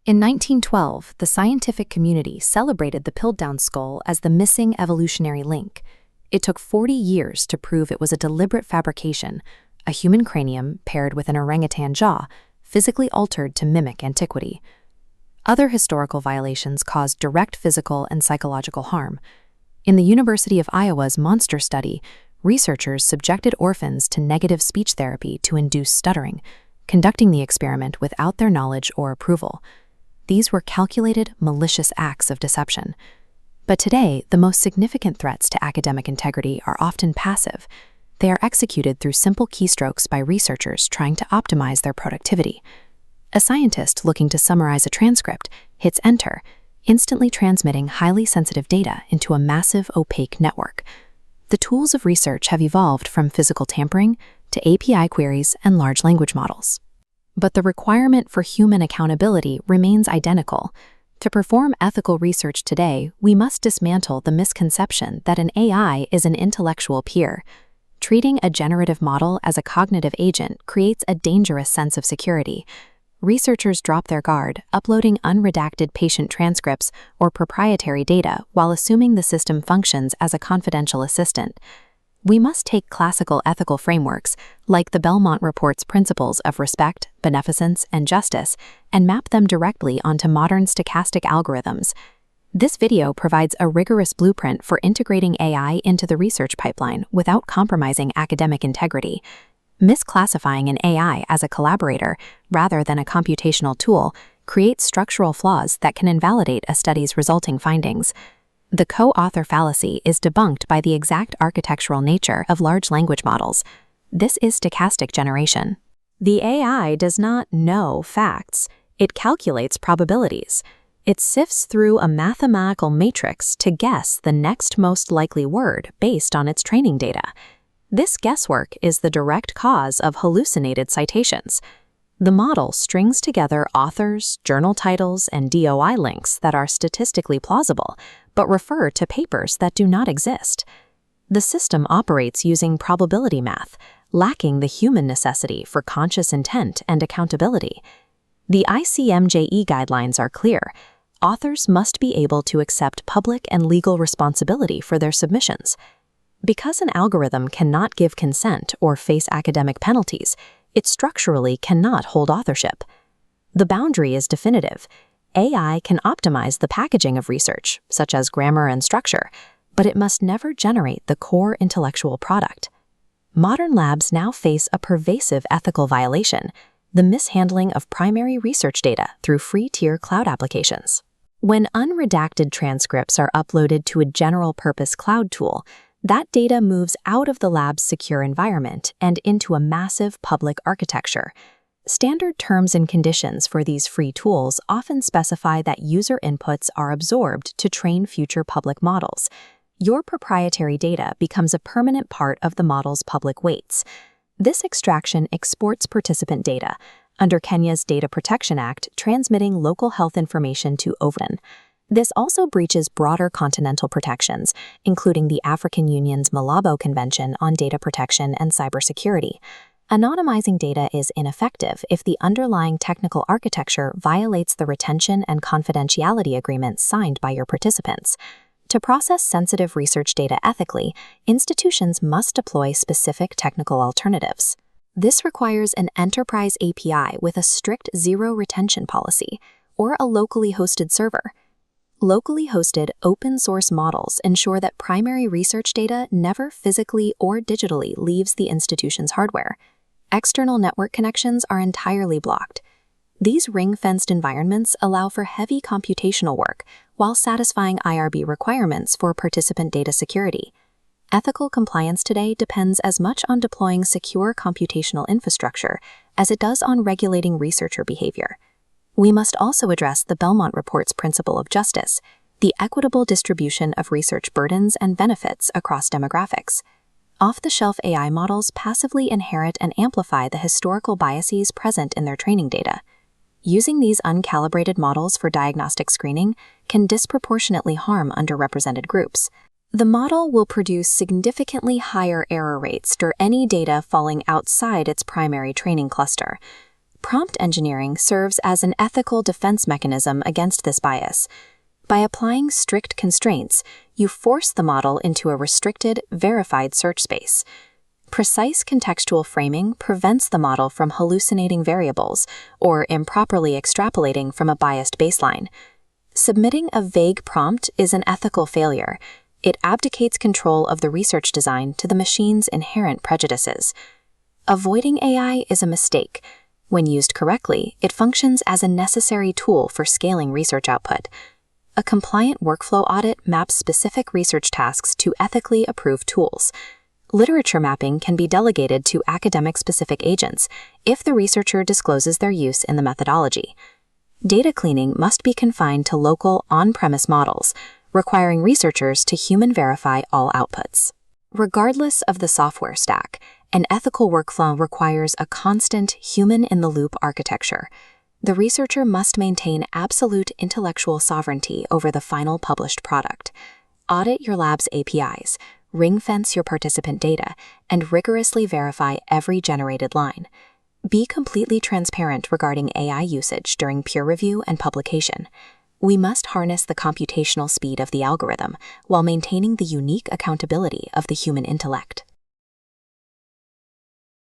In 1912, the scientific community celebrated the Piltdown skull as the missing evolutionary link. It took 40 years to prove it was a deliberate fabrication, a human cranium paired with an orangutan jaw, physically altered to mimic antiquity. Other historical violations caused direct physical and psychological harm. In the University of Iowa's Monster Study, researchers subjected orphans to negative speech therapy to induce stuttering, conducting the experiment without their knowledge or approval. These were calculated, malicious acts of deception. But today, the most significant threats to academic integrity are often passive. They are executed through simple keystrokes by researchers trying to optimize their productivity. A scientist looking to summarize a transcript hits enter, instantly transmitting highly sensitive data into a massive, opaque network. The tools of research have evolved from physical tampering to API queries and large language models. But the requirement for human accountability remains identical. To perform ethical research today, we must dismantle the misconception that an AI is an intellectual peer. Treating a generative model as a cognitive agent creates a dangerous sense of security. Researchers drop their guard, uploading unredacted patient transcripts or proprietary data while assuming the system functions as a confidential assistant. We must take classical ethical frameworks, like the Belmont Report's principles of respect, beneficence, and justice, and map them directly onto modern stochastic algorithms. This video provides a rigorous blueprint for integrating AI into the research pipeline without compromising academic integrity. Misclassifying an AI as a collaborator rather than a computational tool creates structural flaws that can invalidate a study's resulting findings. The co-author fallacy is debunked by the exact architectural nature of large language models. This is stochastic generation. The AI does not know facts. It calculates probabilities. It sifts through a mathematical matrix to guess the next most likely word based on its training data. This guesswork is the direct cause of hallucinated citations. The model strings together authors, journal titles, and DOI links that are statistically plausible, but refer to papers that do not exist. The system operates using probability math, lacking the human necessity for conscious intent and accountability. The ICMJE guidelines are clear. Authors must be able to accept public and legal responsibility for their submissions. Because an algorithm cannot give consent or face academic penalties, it structurally cannot hold authorship. The boundary is definitive. AI can optimize the packaging of research, such as grammar and structure, but it must never generate the core intellectual product. Modern labs now face a pervasive ethical violation: the mishandling of primary research data through free-tier cloud applications. When unredacted transcripts are uploaded to a general-purpose cloud tool, that data moves out of the lab's secure environment and into a massive public architecture. Standard terms and conditions for these free tools often specify that user inputs are absorbed to train future public models. Your proprietary data becomes a permanent part of the model's public weights. This extraction exports participant data, under Kenya's Data Protection Act, transmitting local health information to OVN. This also breaches broader continental protections, including the African Union's Malabo Convention on Data Protection and Cybersecurity. Anonymizing data is ineffective if the underlying technical architecture violates the retention and confidentiality agreements signed by your participants. To process sensitive research data ethically, institutions must deploy specific technical alternatives. This requires an enterprise API with a strict zero retention policy, or a locally hosted server. Locally hosted open-source models ensure that primary research data never physically or digitally leaves the institution's hardware. External network connections are entirely blocked. These ring-fenced environments allow for heavy computational work while satisfying IRB requirements for participant data security. Ethical compliance today depends as much on deploying secure computational infrastructure as it does on regulating researcher behavior. We must also address the Belmont Report's principle of justice, the equitable distribution of research burdens and benefits across demographics. Off-the-shelf AI models passively inherit and amplify the historical biases present in their training data. Using these uncalibrated models for diagnostic screening can disproportionately harm underrepresented groups. The model will produce significantly higher error rates for any data falling outside its primary training cluster. Prompt engineering serves as an ethical defense mechanism against this bias. By applying strict constraints, you force the model into a restricted, verified search space. Precise contextual framing prevents the model from hallucinating variables or improperly extrapolating from a biased baseline. Submitting a vague prompt is an ethical failure. It abdicates control of the research design to the machine's inherent prejudices. Avoiding AI is a mistake. When used correctly, it functions as a necessary tool for scaling research output. A compliant workflow audit maps specific research tasks to ethically approved tools. Literature mapping can be delegated to academic-specific agents if the researcher discloses their use in the methodology. Data cleaning must be confined to local, on-premise models, requiring researchers to human verify all outputs. Regardless of the software stack, an ethical workflow requires a constant human-in-the-loop architecture. The researcher must maintain absolute intellectual sovereignty over the final published product. Audit your lab's APIs, ring-fence your participant data, and rigorously verify every generated line. Be completely transparent regarding AI usage during peer review and publication. We must harness the computational speed of the algorithm while maintaining the unique accountability of the human intellect.